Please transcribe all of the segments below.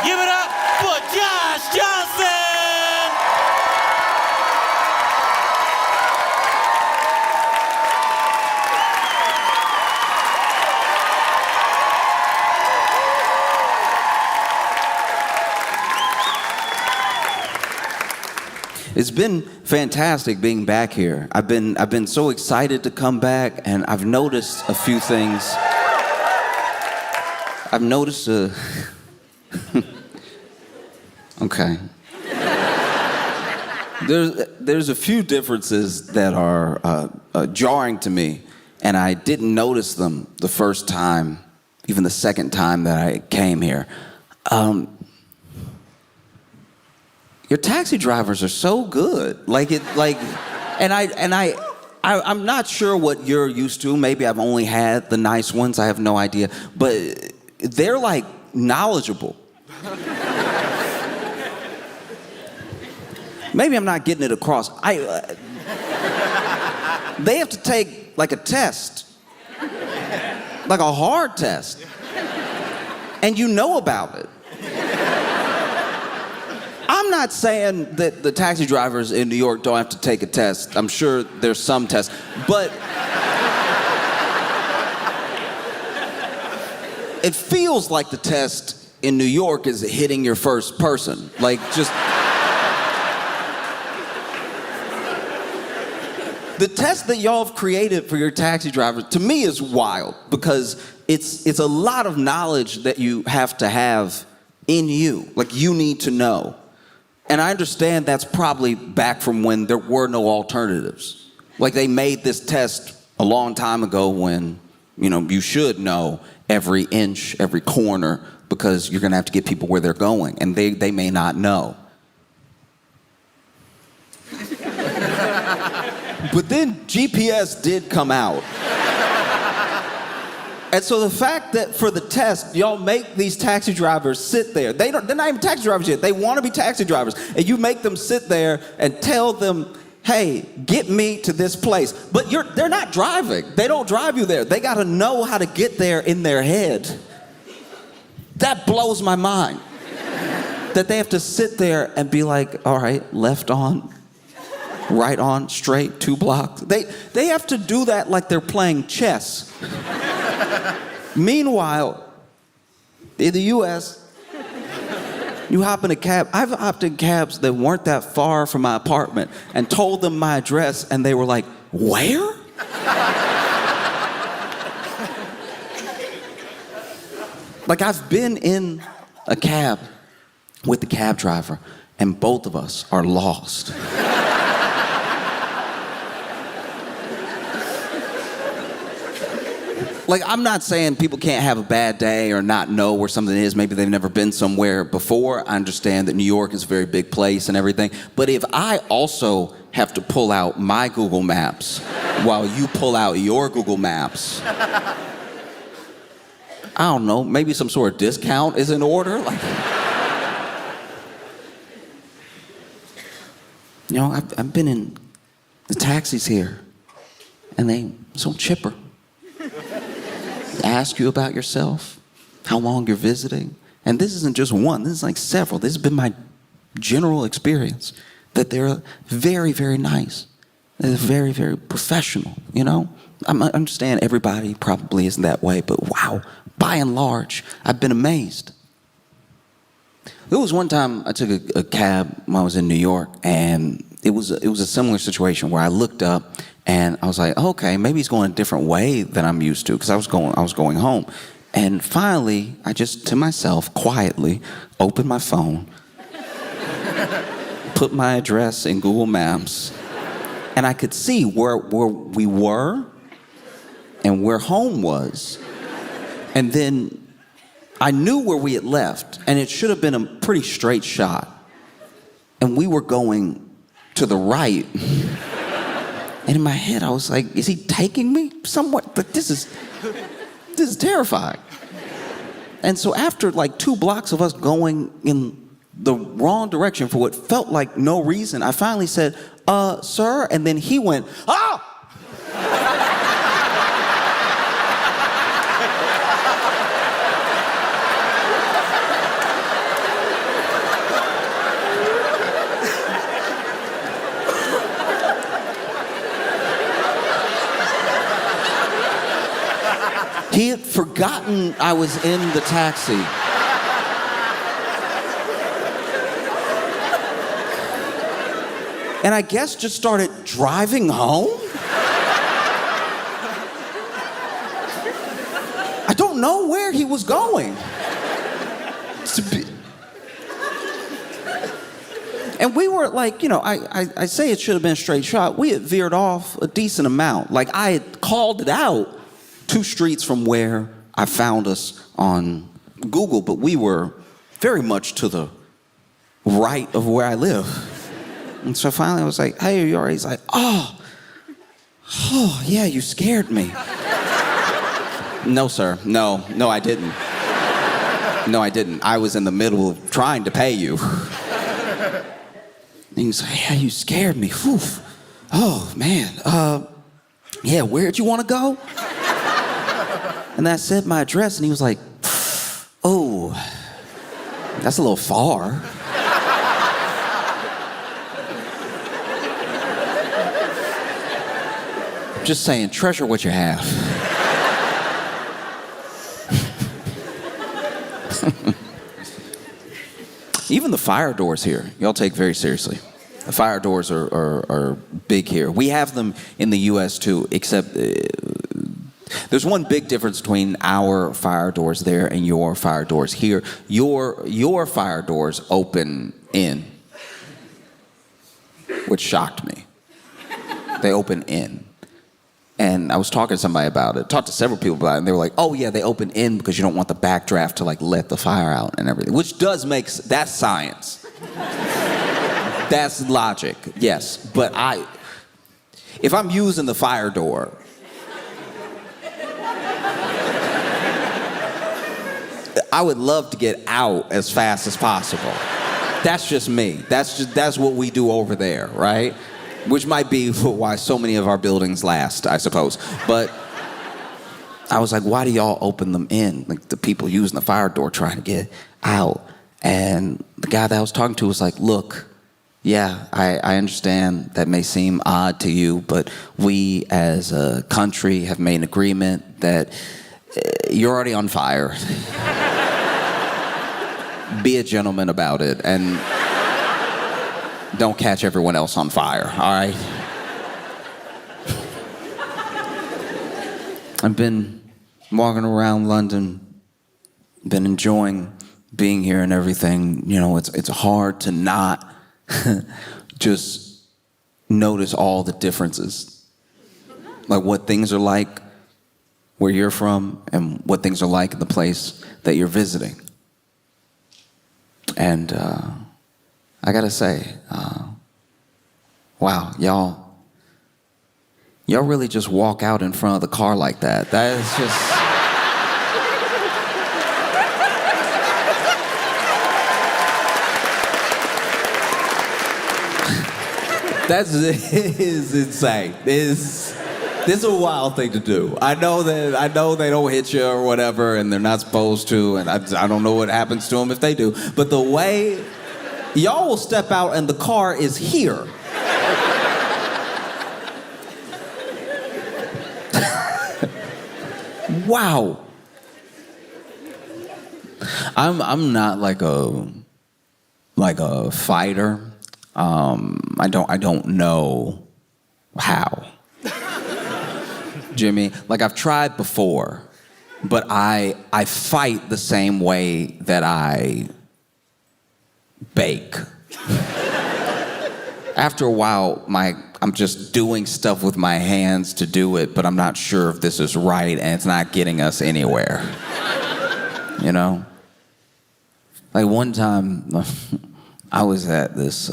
Give it up for Josh Jonhson! It's been fantastic being back here. I've been so excited to come back, and I've noticed a few things. I've noticed okay. There's a few differences that are jarring to me, and I didn't notice them the first time, even the second time that I came here. Your taxi drivers are so good. I'm not sure what you're used to. Maybe I've only had the nice ones. I have no idea. But they're like knowledgeable. Maybe I'm not getting it across. They have to take like a test, like a hard test, and you know about it. I'm not saying that the taxi drivers in New York don't have to take a test. I'm sure there's some tests, but it feels like the test in New York is hitting your first person. Like, just... The test that y'all have created for your taxi drivers, to me, is wild, because it's a lot of knowledge that you have to have in you. Like, you need to know. And I understand that's probably back from when there were no alternatives. Like, they made this test a long time ago when, you should know every inch, every corner, because you're gonna have to get people where they're going, and they may not know. But then GPS did come out. And so the fact that for the test, y'all make these taxi drivers sit there. They're not even taxi drivers yet. They want to be taxi drivers. And you make them sit there and tell them, hey, get me to this place. But they're not driving. They don't drive you there. They got to know how to get there in their head. That blows my mind. That they have to sit there and be like, all right, left on, right on, straight, 2 blocks. They have to do that like they're playing chess. Meanwhile, in the U.S., you hop in a cab. I've hopped in cabs that weren't that far from my apartment and told them my address, and they were like, where? Like, I've been in a cab with the cab driver, and both of us are lost. Like, I'm not saying people can't have a bad day or not know where something is. Maybe they've never been somewhere before. I understand that New York is a very big place and everything. But if I also have to pull out my Google Maps while you pull out your Google Maps, I don't know, maybe some sort of discount is in order? Like, I've been in the taxis here, and they're so chipper. Ask you about yourself, how long you're visiting. And this isn't just one, this is like several. This has been my general experience, that they're very, very nice. They're very, very professional, I understand everybody probably isn't that way, but wow, by and large, I've been amazed. There was one time I took a cab when I was in New York, and it was a similar situation where I looked up and I was like, okay, maybe he's going a different way than I'm used to, because I was going home. And finally, I just, to myself, quietly, opened my phone, put my address in Google Maps, and I could see where we were and where home was. And then I knew where we had left, and it should have been a pretty straight shot. And we were going to the right. And in my head, I was like, is he taking me somewhere? But this is terrifying. And so after like 2 blocks of us going in the wrong direction for what felt like no reason, I finally said, sir, and then he went, oh! forgotten I was in the taxi. And I guess just started driving home. I don't know where he was going. And we were like, you know, I say it should have been a straight shot. We had veered off a decent amount. Like I had called it out 2 streets from where I found us on Google, but we were very much to the right of where I live. And so finally I was like, hey, are you all right? He's like, oh, yeah, you scared me. No, sir. No, I didn't. No, I didn't. I was in the middle of trying to pay you. And he was like, yeah, you scared me. Whew. Oh, man. Yeah, where'd you want to go? And I said my address, and he was like, oh, that's a little far. Just saying, treasure what you have. Even the fire doors here, y'all take very seriously. The fire doors are big here. We have them in the U.S. too, except there's one big difference between our fire doors there and your fire doors here. Your fire doors open in, which shocked me. They open in. And I was talking to somebody about it, talked to several people about it, and they were like, oh yeah, they open in because you don't want the backdraft to like let the fire out and everything, which does make, that's science. That's logic, yes. But if I'm using the fire door, I would love to get out as fast as possible. That's just me. That's what we do over there, right? Which might be why so many of our buildings last, I suppose. But I was like, why do y'all open them in? Like the people using the fire door trying to get out. And the guy that I was talking to was like, look, yeah, I understand that may seem odd to you, but we as a country have made an agreement that you're already on fire. Be a gentleman about it and don't catch everyone else on fire, all right? I've been walking around London, been enjoying being here and everything. You know, it's hard to not just notice all the differences. Like what things are like where you're from and what things are like in the place that you're visiting. And I gotta say, wow, y'all really just walk out in front of the car like that. That is just... This is insane. This is a wild thing to do. I know they don't hit you or whatever, and they're not supposed to, and I don't know what happens to them if they do. But the way y'all will step out and the car is here. Wow. I'm not like a fighter. I don't know how. Jimmy, like I've tried before, but I fight the same way that I bake. After a while, I'm just doing stuff with my hands to do it, but I'm not sure if this is right and it's not getting us anywhere. You know? Like one time, I was at this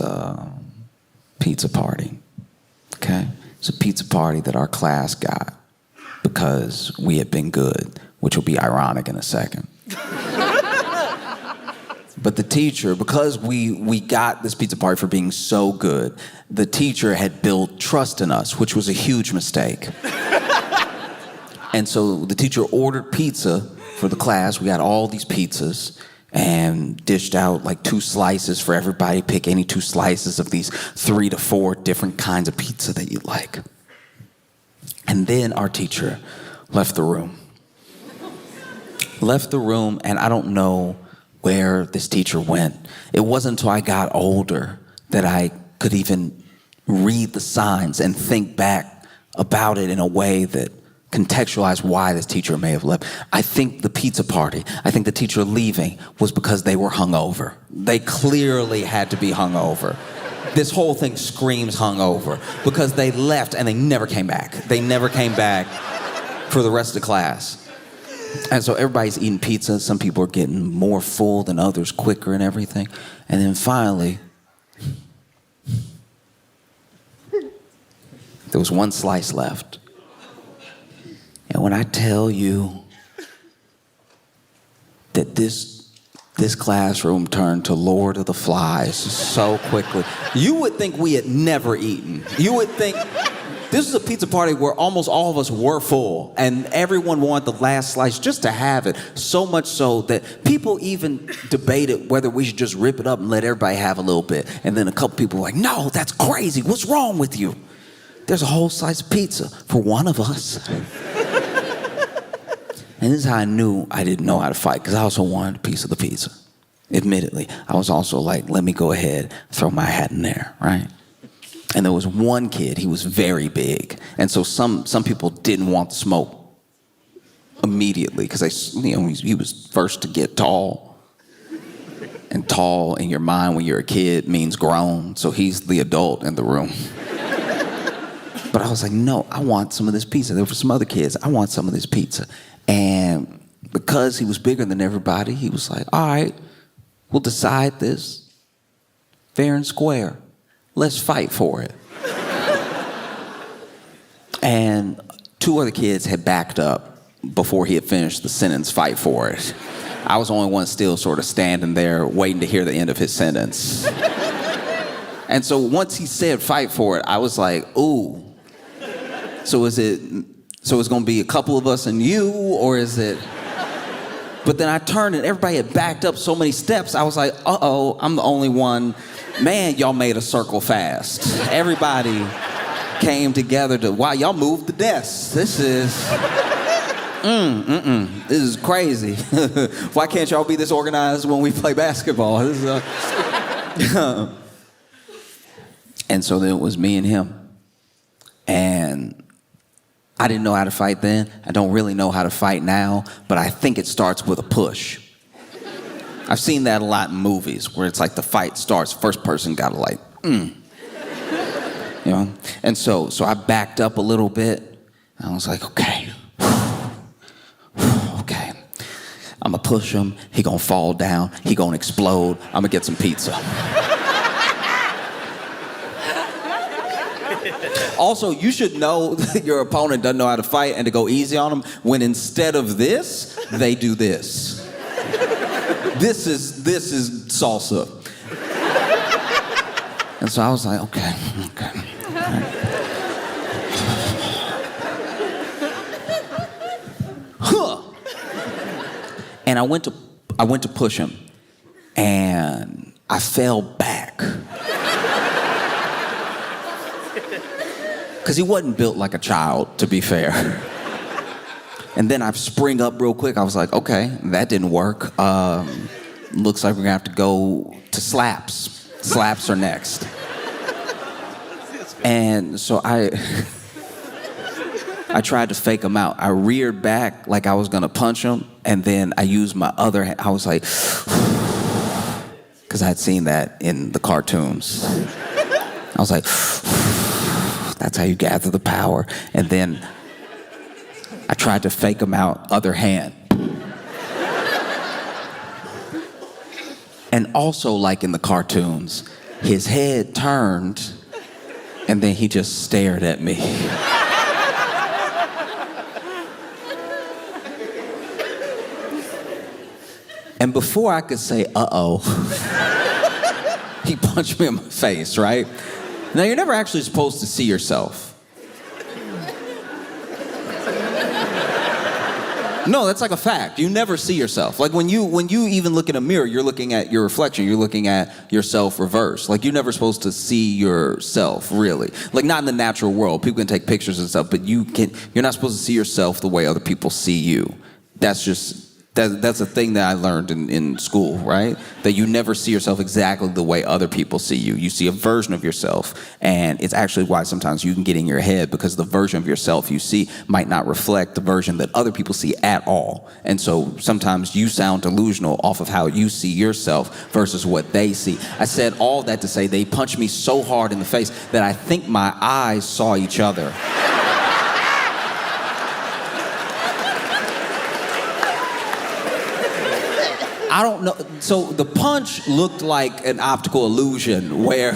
pizza party, okay? It's a pizza party that our class got because we had been good, which will be ironic in a second. But the teacher, because we got this pizza party for being so good, the teacher had built trust in us, which was a huge mistake. And so the teacher ordered pizza for the class. We got all these pizzas and dished out like 2 slices for everybody. Pick any 2 slices of these 3 to 4 different kinds of pizza that you like. And then our teacher left the room. left the room, and I don't know where this teacher went. It wasn't until I got older that I could even read the signs and think back about it in a way that contextualized why this teacher may have left. I think the pizza party, I think the teacher leaving was because they were hungover. They clearly had to be hungover. This whole thing screams hungover because they left and they never came back. They never came back for the rest of the class. And so everybody's eating pizza. Some people are getting more full than others quicker and everything. And then finally, there was one slice left. And when I tell you that this classroom turned to Lord of the Flies so quickly, you would think we had never eaten. You would think this was a pizza party where almost all of us were full, and everyone wanted the last slice just to have it, so much so that people even debated whether we should just rip it up and let everybody have a little bit. And then a couple people were like, no, that's crazy. What's wrong with you? There's a whole slice of pizza for one of us. And this is how I knew I didn't know how to fight, because I also wanted a piece of the pizza. Admittedly, I was also like, let me go ahead, throw my hat in there, right? And there was one kid, he was very big. And so some people didn't want the smoke immediately, because he was first to get tall. And tall in your mind when you're a kid means grown, so he's the adult in the room. But I was like, no, I want some of this pizza. There were some other kids, I want some of this pizza. And because he was bigger than everybody, he was like, all right, we'll decide this fair and square. Let's fight for it. And two other kids had backed up before he had finished the sentence, fight for it. I was the only one still sort of standing there waiting to hear the end of his sentence. And so once he said fight for it, I was like, ooh. So it's gonna be a couple of us and you, or is it? But then I turned and everybody had backed up so many steps, I was like, uh-oh, I'm the only one. Man, y'all made a circle fast. Everybody came together to, wow, y'all moved the desks. This is, this is crazy. Why can't y'all be this organized when we play basketball? This is, And so then it was me and him. And I didn't know how to fight then. I don't really know how to fight now, but I think it starts with a push. I've seen that a lot in movies where it's like the fight starts, first person gotta like, you know? And so I backed up a little bit. And I was like, okay. Okay. I'm gonna push him. He gonna fall down. He gonna explode. I'm gonna get some pizza. Also, you should know that your opponent doesn't know how to fight and to go easy on them when instead of this, they do this. This is salsa. And so I was like, okay. Huh. And I went to push him, and I fell back. Because he wasn't built like a child, to be fair. And then I spring up real quick. I was like, okay, that didn't work. Looks like we're gonna have to go to slaps. Slaps are next. And so I tried to fake him out. I reared back like I was gonna punch him, and then I used my other hand. I was like, because I had seen that in the cartoons. I was like, that's how you gather the power. And then I tried to fake him out, other hand. And also, like in the cartoons, his head turned, and then he just stared at me. And before I could say, uh-oh, he punched me in my face, right? Now, you're never actually supposed to see yourself. No, that's like a fact. You never see yourself. Like when you even look in a mirror, you're looking at your reflection. You're looking at yourself reversed. Like you're never supposed to see yourself, really. Like not in the natural world. People can take pictures and stuff, but you're not supposed to see yourself the way other people see you. That's That's a thing that I learned in school, right? That you never see yourself exactly the way other people see you. You see a version of yourself, and it's actually why sometimes you can get in your head, because the version of yourself you see might not reflect the version that other people see at all. And so sometimes you sound delusional off of how you see yourself versus what they see. I said all that to say they punched me so hard in the face that I think my eyes saw each other. I don't know. So the punch looked like an optical illusion where,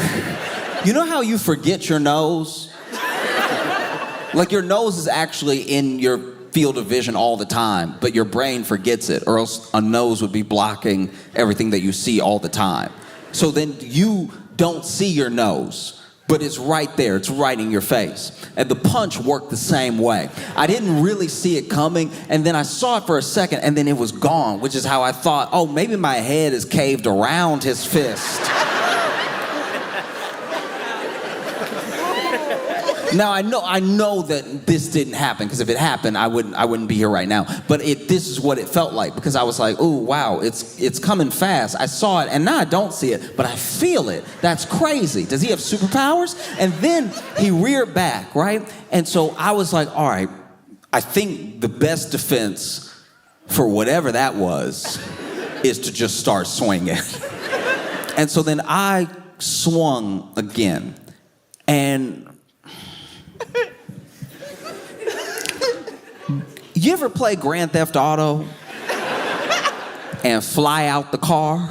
you know how you forget your nose? Like your nose is actually in your field of vision all the time, but your brain forgets it, or else a nose would be blocking everything that you see all the time. So then you don't see your nose, but it's right there, it's right in your face. And the punch worked the same way. I didn't really see it coming, and then I saw it for a second, and then it was gone, which is how I thought, oh, maybe my head is caved around his fist. Now I know that this didn't happen, because if it happened, I wouldn't be here right now. But this is what it felt like, because I was like, oh wow, it's coming fast. I saw it, and now I don't see it, but I feel it. That's crazy. Does he have superpowers? And then he reared back, right? And so I was like, all right, I think the best defense for whatever that was is to just start swinging. And so then I swung again, and you ever play Grand Theft Auto and fly out the car?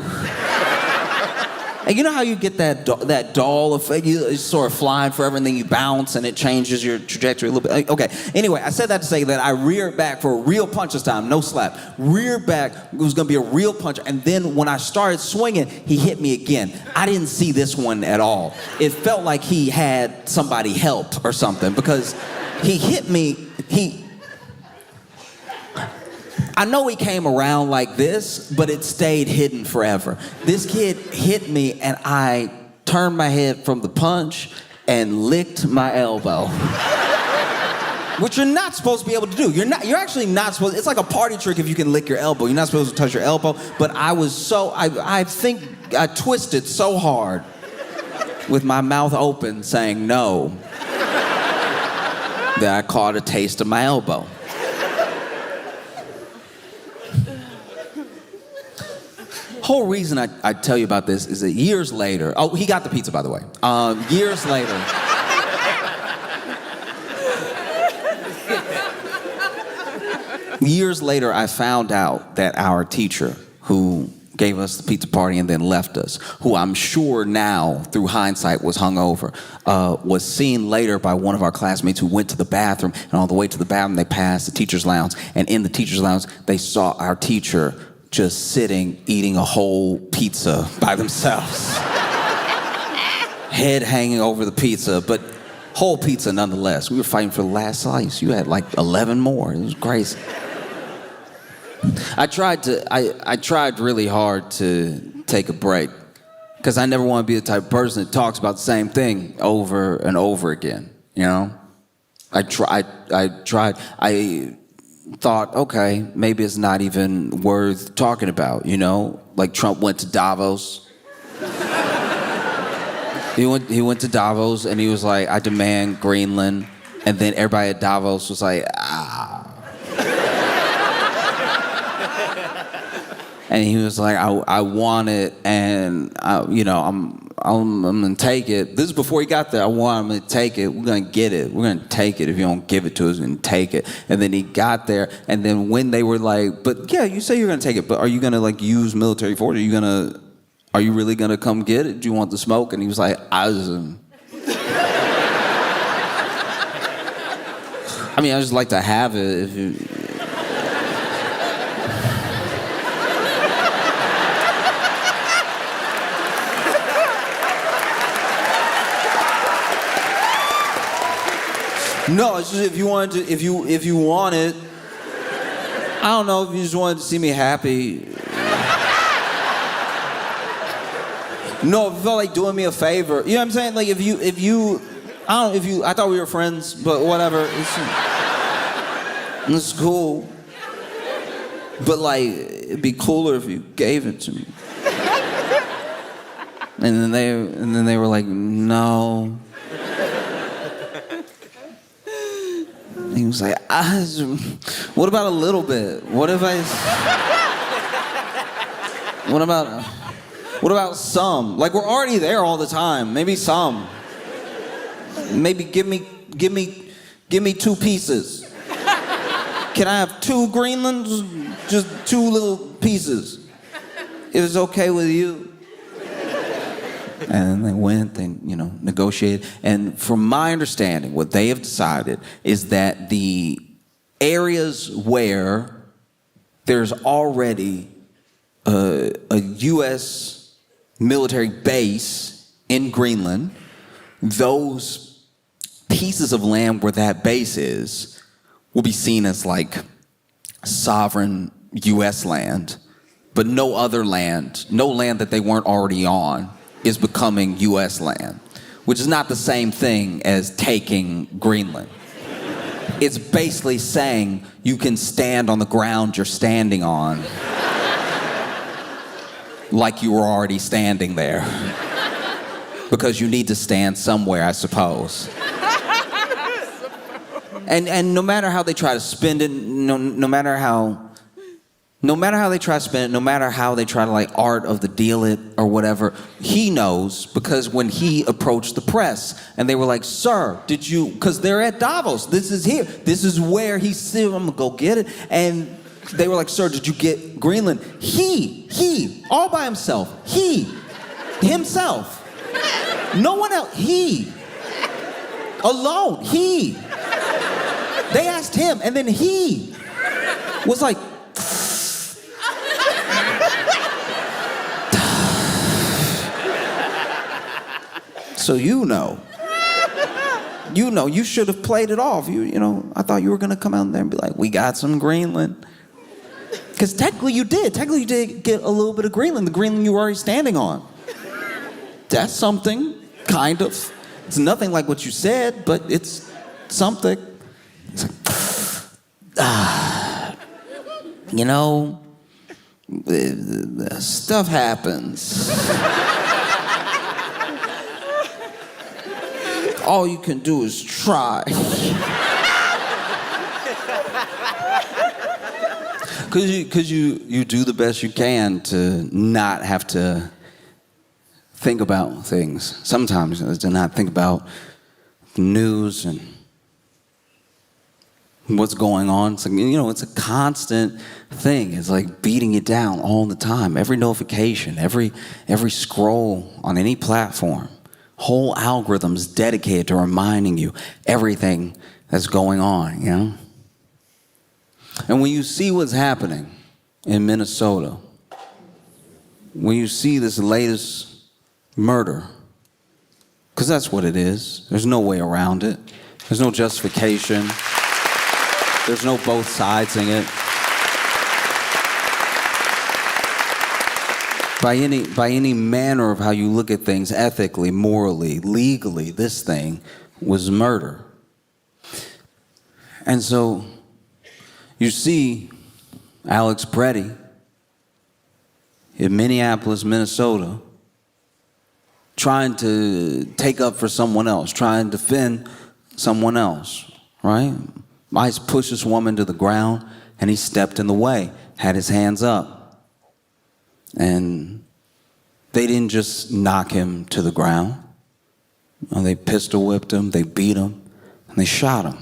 And you know how you get that doll effect? You're sort of flying forever, and then you bounce, and it changes your trajectory a little bit. Okay, anyway, I said that to say that I reared back for a real punch this time, no slap. Reared back, it was gonna be a real punch, and then when I started swinging, he hit me again. I didn't see this one at all. It felt like he had somebody help or something, because he hit me, I know he came around like this, but it stayed hidden forever. This kid hit me, and I turned my head from the punch and licked my elbow. Which you're not supposed to be able to do. You're actually not supposed, it's like a party trick if you can lick your elbow. You're not supposed to touch your elbow, but I think I twisted so hard with my mouth open saying no that I caught a taste of my elbow. Whole reason I tell you about this is that years later, oh, he got the pizza, by the way. Years later, I found out that our teacher, who gave us the pizza party and then left us, who I'm sure now, through hindsight, was hungover, was seen later by one of our classmates who went to the bathroom, and on the way to the bathroom, they passed the teacher's lounge, and in the teacher's lounge, they saw our teacher just sitting, eating a whole pizza by themselves. Head hanging over the pizza, but whole pizza nonetheless. We were fighting for the last slice. You had like 11 more. It was crazy. I tried really hard to take a break, because I never want to be the type of person that talks about the same thing over and over again, you know? I thought, okay, maybe it's not even worth talking about, you know? Like Trump went to Davos. He went to Davos, and he was like, I demand Greenland. And then everybody at Davos was like, ah. And he was like, I want it, and I'm gonna take it. This is before he got there. I want him to take it. We're gonna get it. We're gonna take it. If you don't give it to us, we're gonna take it. And then he got there, and then when they were like, but yeah, you say you're gonna take it, but are you gonna like use military force? Are you really gonna come get it? Do you want the smoke? And he was like, I just like to have it if you. No, it's just if you want it, I don't know, if you just wanted to see me happy. No, if you felt like doing me a favor. You know what I'm saying? Like I thought we were friends, but whatever. It's cool. But like, it'd be cooler if you gave it to me. And then they were like, no. And he was like, what about a little bit? What about some? Like, we're already there all the time. Maybe some. Maybe give me 2 pieces. Can I have 2 Greenlands? Just 2 little pieces. If it's okay with you. And they went and, negotiated. And from my understanding, what they have decided is that the areas where there's already a U.S. military base in Greenland, those pieces of land where that base is will be seen as like sovereign U.S. land, but no other land, no land that they weren't already on, is becoming U.S. land, which is not the same thing as taking Greenland. It's basically saying you can stand on the ground you're standing on like you were already standing there. Because you need to stand somewhere, I suppose. And no matter how they try to spend it, no matter how they try to spend it, no matter how they try to like art of the deal it or whatever, he knows, because when he approached the press and they were like, sir, did you, because they're at Davos, this is here, this is where he's sitting, I'm gonna go get it. And they were like, sir, did you get Greenland? He, all by himself, himself, no one else, alone, they asked him, and then he was like, so you should have played it off. I thought you were gonna come out there and be like, we got some Greenland. Because technically you did get a little bit of Greenland, the Greenland you were already standing on. That's something, kind of. It's nothing like what you said, but it's something. It's like, stuff happens. All you can do is try. Because you do the best you can to not have to think about things. Sometimes to not think about the news and what's going on. It's like, it's a constant thing. It's like beating you down all the time. Every notification, every scroll on any platform. Whole algorithms dedicated to reminding you everything that's going on, And when you see what's happening in Minnesota, when you see this latest murder, because that's what it is. There's no way around it. There's no justification. There's no both sidesing it. By any manner of how you look at things, ethically, morally, legally, this thing was murder. And so you see Alex Preddy in Minneapolis, Minnesota, trying to take up for someone else, trying to defend someone else, right? ICE pushed this woman to the ground, and he stepped in the way, had his hands up. And they didn't just knock him to the ground. They pistol whipped him, they beat him, and they shot him.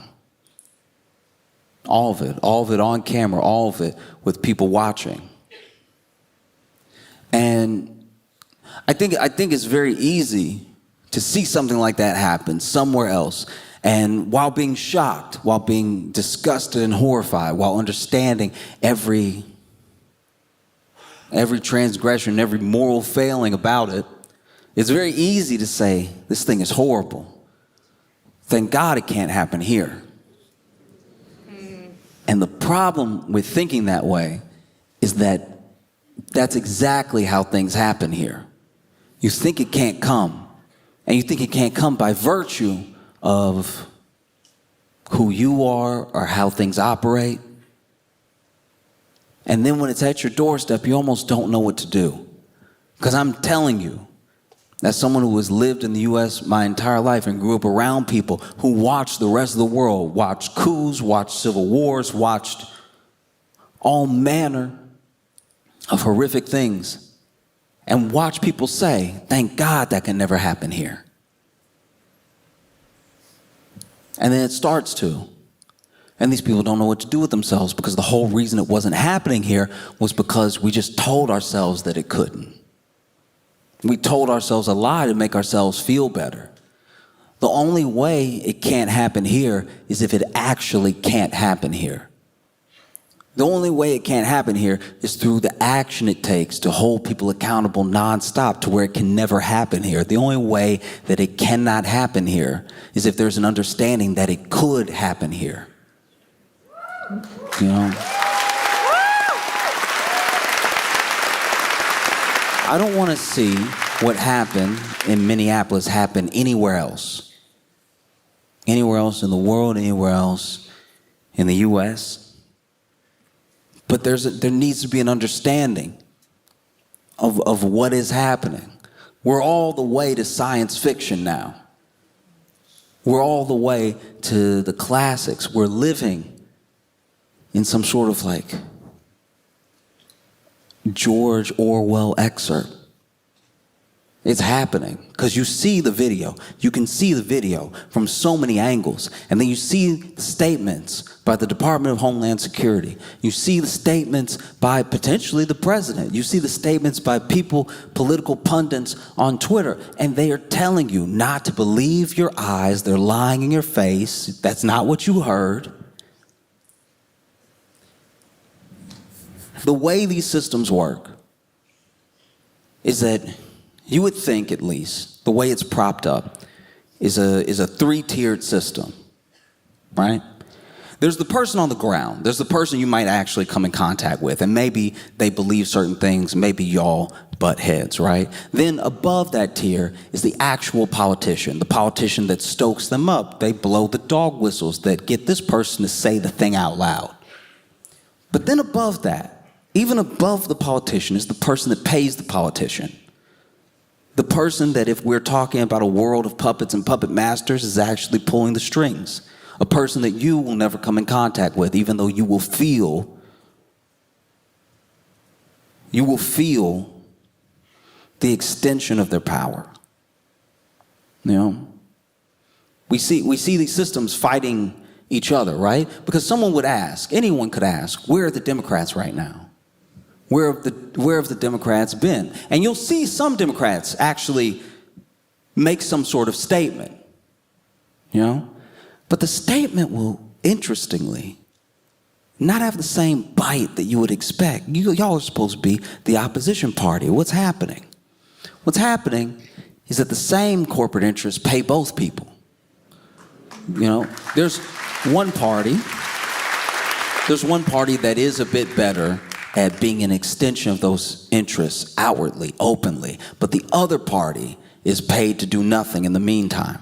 All of it on camera, all of it with people watching. And I think it's very easy to see something like that happen somewhere else, and while being shocked, while being disgusted and horrified, while understanding every transgression, every moral failing about it, it's very easy to say, this thing is horrible. Thank God it can't happen here. And the problem with thinking that way is that that's exactly how things happen here. You think it can't come, and you think it can't come by virtue of who you are or how things operate. And then when it's at your doorstep, you almost don't know what to do. Because I'm telling you, as someone who has lived in the U.S. my entire life and grew up around people who watched the rest of the world, watched coups, watched civil wars, watched all manner of horrific things, and watch people say, thank God that can never happen here. And then it starts to. And these people don't know what to do with themselves because the whole reason it wasn't happening here was because we just told ourselves that it couldn't. We told ourselves a lie to make ourselves feel better. The only way it can't happen here is if it actually can't happen here. The only way it can't happen here is through the action it takes to hold people accountable nonstop to where it can never happen here. The only way that it cannot happen here is if there's an understanding that it could happen here. You know? I don't want to see what happened in Minneapolis happen anywhere else. Anywhere else in the world, anywhere else in the U.S. But there needs to be an understanding of what is happening. We're all the way to science fiction now. We're all the way to the classics. We're living in some sort of like George Orwell excerpt. It's happening because you see the video. You can see the video from so many angles. And then you see the statements by the Department of Homeland Security. You see the statements by potentially the president. You see the statements by people, political pundits on Twitter. And they are telling you not to believe your eyes. They're lying in your face. That's not what you heard. The way these systems work is that you would think, at least, the way it's propped up is a three-tiered system, right? There's the person on the ground. There's the person you might actually come in contact with, and maybe they believe certain things, maybe y'all butt heads, right? Then above that tier is the actual politician, the politician that stokes them up. They blow the dog whistles that get this person to say the thing out loud. But then above that, even above the politician, is the person that pays the politician. The person that, if we're talking about a world of puppets and puppet masters, is actually pulling the strings. A person that you will never come in contact with, even though you will feel the extension of their power. You know? We see these systems fighting each other, right? Because someone would ask, anyone could ask, where are the Democrats right now? Where have the Democrats been? And you'll see some Democrats actually make some sort of statement, you know? But the statement will, interestingly, not have the same bite that you would expect. Y'all are supposed to be the opposition party. What's happening? What's happening is that the same corporate interests pay both people. You know, there's one party that is a bit better at being an extension of those interests outwardly, openly, but the other party is paid to do nothing in the meantime.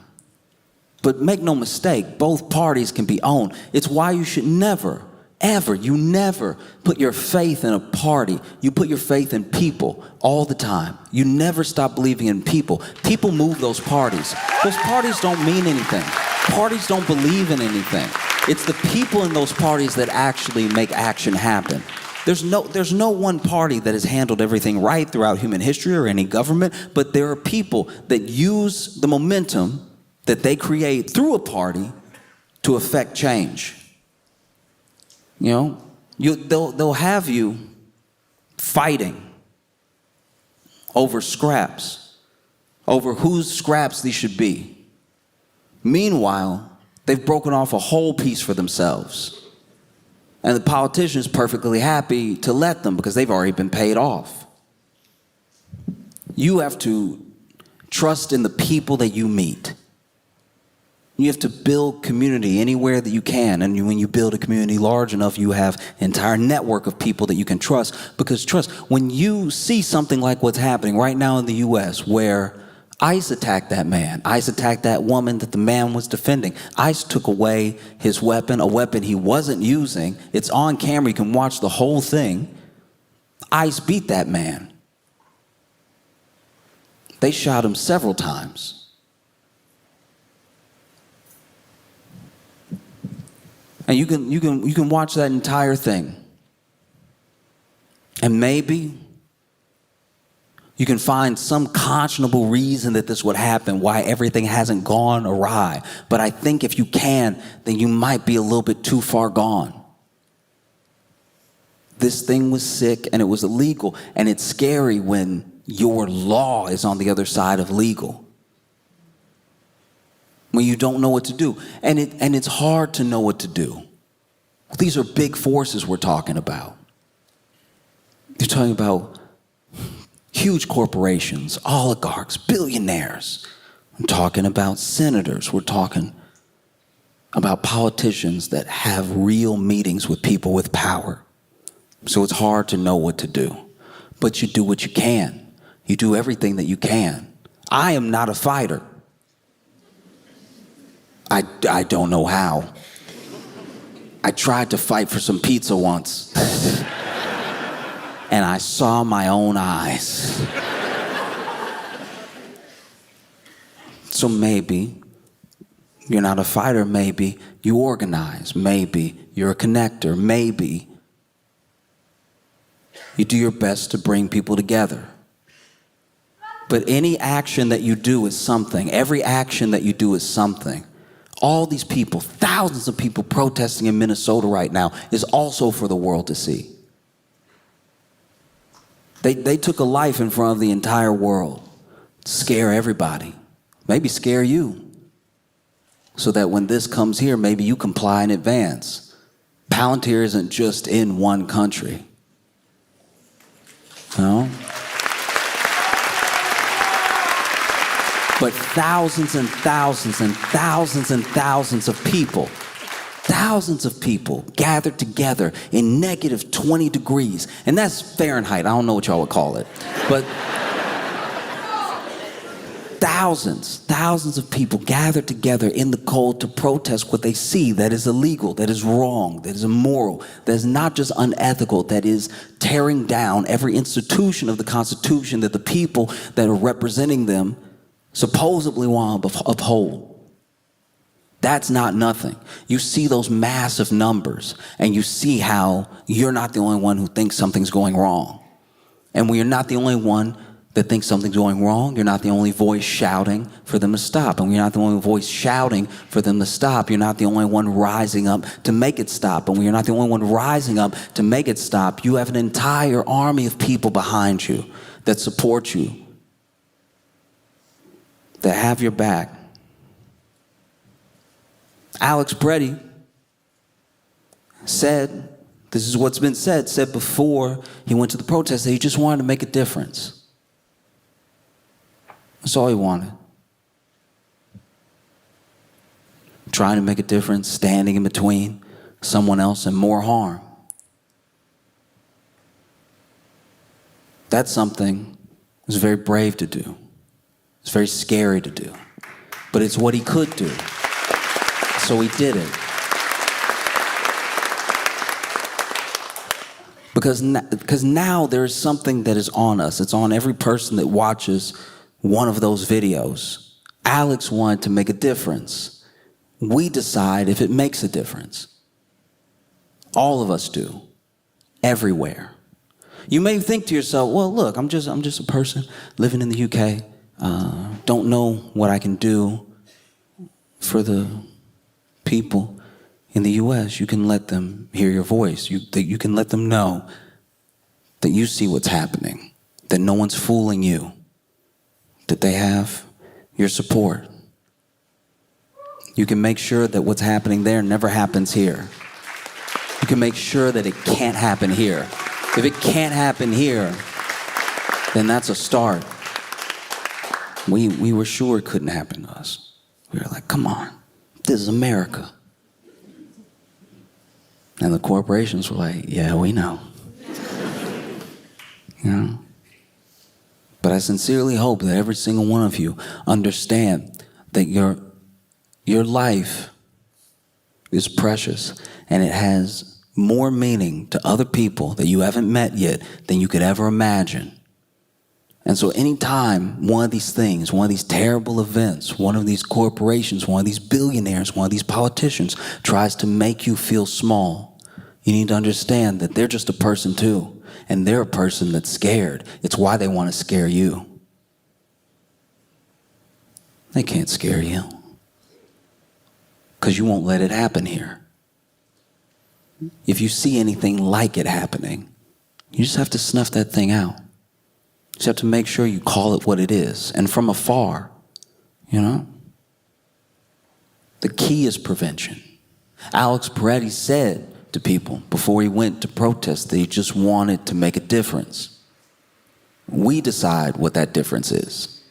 But make no mistake, both parties can be owned. It's why you should never put your faith in a party. You put your faith in people all the time. You never stop believing in people. People move those parties. Those parties don't mean anything. Parties don't believe in anything. It's the people in those parties that actually make action happen. There's no one party that has handled everything right throughout human history or any government, but there are people that use the momentum that they create through a party to affect change. You know, they'll have you fighting over scraps, over whose scraps these should be. Meanwhile, they've broken off a whole piece for themselves. And the politician's perfectly happy to let them because they've already been paid off. You have to trust in the people that you meet. You have to build community anywhere that you can. And when you build a community large enough, you have an entire network of people that you can trust. Because trust, when you see something like what's happening right now in the U.S., where ICE attacked that man. ICE attacked that woman that the man was defending. ICE took away his weapon, a weapon he wasn't using. It's on camera. You can watch the whole thing. ICE beat that man. They shot him several times. And you can watch that entire thing. And maybe you can find some conscionable reason that this would happen, why everything hasn't gone awry. But I think if you can, then you might be a little bit too far gone. This thing was sick and it was illegal. And it's scary when your law is on the other side of legal. When you don't know what to do. And it's hard to know what to do. These are big forces we're talking about. You're talking about huge corporations, oligarchs, billionaires. I'm talking about senators. We're talking about politicians that have real meetings with people with power. So it's hard to know what to do. But you do what you can. You do everything that you can. I am not a fighter. I don't know how. I tried to fight for some pizza once. And I saw my own eyes. So maybe you're not a fighter. Maybe you organize. Maybe you're a connector. Maybe you do your best to bring people together. But any action that you do is something. Every action that you do is something. All these people, thousands of people protesting in Minnesota right now is also for the world to see. They took a life in front of the entire world to scare everybody, maybe scare you, so that when this comes here, maybe you comply in advance. Palantir isn't just in one country. No? But thousands and thousands and thousands and thousands of people gathered together in negative 20 degrees. And that's Fahrenheit. I don't know what y'all would call it. But thousands of people gathered together in the cold to protest what they see that is illegal, that is wrong, that is immoral, that is not just unethical, that is tearing down every institution of the Constitution that the people that are representing them supposedly want to uphold. That's not nothing. You see those massive numbers and you see how you're not the only one who thinks something's going wrong. And when you're not the only one that thinks something's going wrong, you're not the only voice shouting for them to stop. And when you're not the only voice shouting for them to stop, you're not the only one rising up to make it stop. And when you're not the only one rising up to make it stop, you have an entire army of people behind you that support you, that have your back. Alex Preddy said, this is what's been said before he went to the protest, that he just wanted to make a difference. That's all he wanted. Trying to make a difference, standing in between someone else and more harm. That's something that's very brave to do. It's very scary to do. But it's what he could do. So he did it. Because now there is something that is on us. It's on every person that watches one of those videos. Alex wanted to make a difference. We decide if it makes a difference. All of us do. Everywhere. You may think to yourself, well, look, I'm just a person living in the UK. Don't know what I can do for the people in the US. You can let them hear your voice. You can let them know that you see what's happening, that no one's fooling you, that they have your support. You can make sure that what's happening there never happens here. You can make sure that it can't happen here. If it can't happen here, then that's a start. We were sure it couldn't happen to us. We were like, come on, this is America. And the corporations were like, yeah, we know. You know? But But I sincerely hope that every single one of you understand that your life is precious and it has more meaning to other people that you haven't met yet than you could ever imagine. And so anytime one of these things, one of these terrible events, one of these corporations, one of these billionaires, one of these politicians tries to make you feel small, you need to understand that they're just a person too. And they're a person that's scared. It's why they want to scare you. They can't scare you because you won't let it happen here. If you see anything like it happening, you just have to snuff that thing out. You just have to make sure you call it what it is. And from afar, you know? The key is prevention. Alex Peretti said to people before he went to protest that he just wanted to make a difference. We decide what that difference is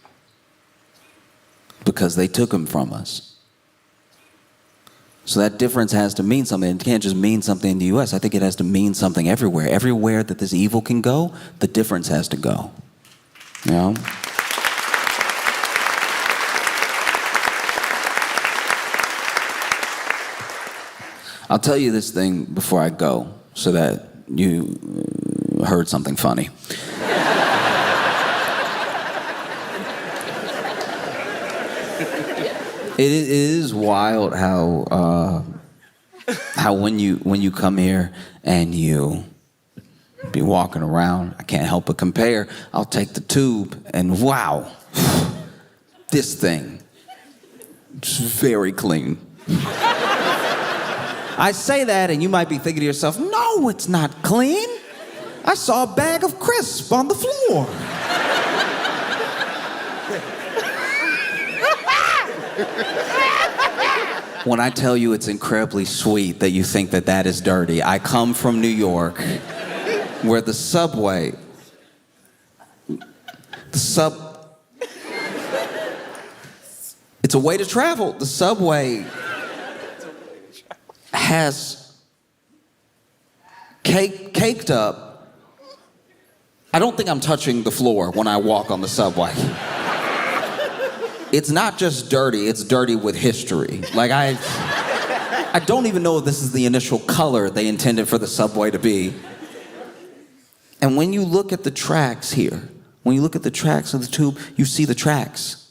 because they took him from us. So that difference has to mean something. It can't just mean something in the U.S. I think it has to mean something everywhere. Everywhere that this evil can go, the difference has to go. You know? I'll tell you this thing before I go so that you heard something funny. It is wild how when you come here and you be walking around, I can't help but compare. I'll take the tube and wow, this thing, it's very clean. I say that and you might be thinking to yourself, no, it's not clean. I saw a bag of crisps on the floor. When I tell you it's incredibly sweet that you think that that is dirty, I come from New York, where the subway, it's a way to travel. The subway has caked up. I don't think I'm touching the floor when I walk on the subway. It's not just dirty, it's dirty with history. Like I don't even know if this is the initial color they intended for the subway to be. And when you look at the tracks here, when you look at the tracks of the tube, you see the tracks.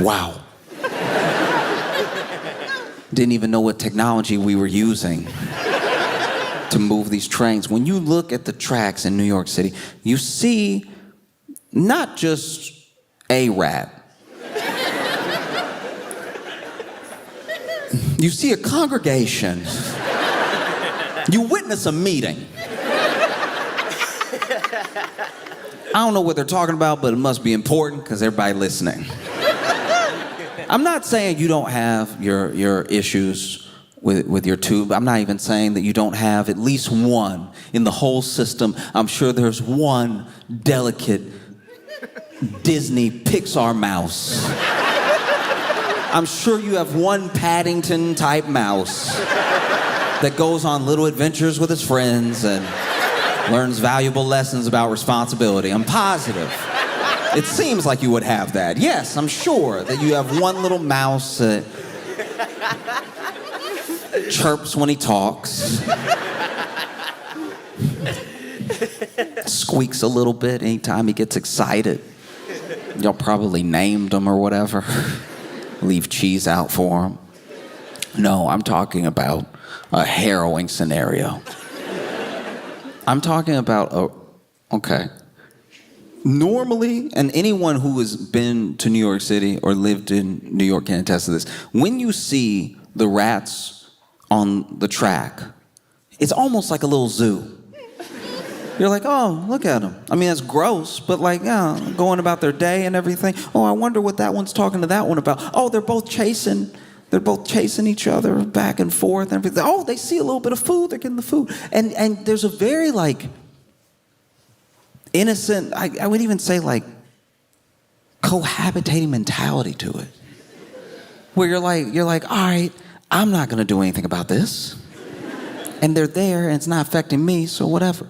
Wow. Didn't even know what technology we were using to move these trains. When you look at the tracks in New York City, you see not just a rat. You see a congregation. You witness a meeting. I don't know what they're talking about, but it must be important because everybody listening. I'm not saying you don't have your issues with your tube. I'm not even saying that you don't have at least one in the whole system. I'm sure there's one delicate Disney Pixar mouse. I'm sure you have one Paddington type mouse that goes on little adventures with his friends and learns valuable lessons about responsibility. I'm positive. It seems like you would have that. Yes, I'm sure that you have one little mouse that chirps when he talks. Squeaks a little bit anytime he gets excited. Y'all probably named him or whatever. Leave cheese out for him. No, I'm talking about a harrowing scenario. I'm talking about okay. Normally, and anyone who has been to New York City or lived in New York can attest to this, when you see the rats on the track, it's almost like a little zoo. You're like, oh, look at them. I mean, that's gross, but like, yeah, going about their day and everything. Oh, I wonder what that one's talking to that one about. Oh, they're both chasing each other back and forth and everything. Oh, they see a little bit of food, they're getting the food. And there's a very like innocent, I would even say like cohabitating mentality to it. Where you're like, all right, I'm not gonna do anything about this. And they're there and it's not affecting me, so whatever.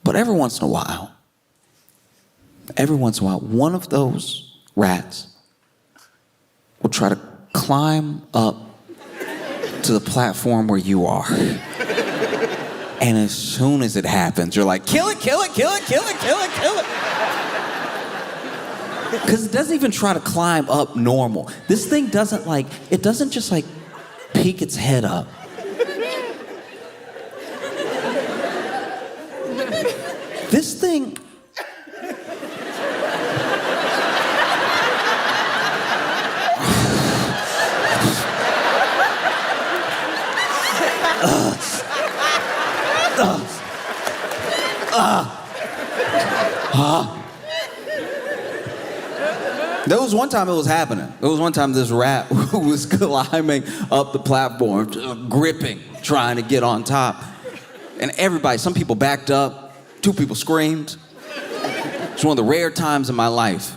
But every once in a while, every once in a while, one of those rats will try to climb up to the platform where you are. And as soon as it happens, you're like, kill it, kill it, kill it, kill it, kill it, kill it. Because it doesn't even try to climb up normal. This thing doesn't it doesn't just peek its head up. This thing... There was one time it was happening. There was one time this rat was climbing up the platform, gripping, trying to get on top. And everybody, some people backed up, 2 people screamed. It's one of the rare times in my life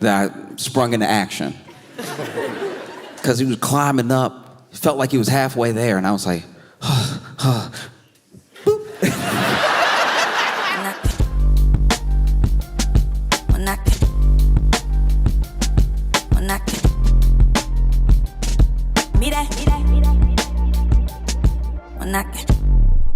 that I sprung into action. Because he was climbing up, it felt like he was halfway there, and I was like, Mira, mira, mira, mira.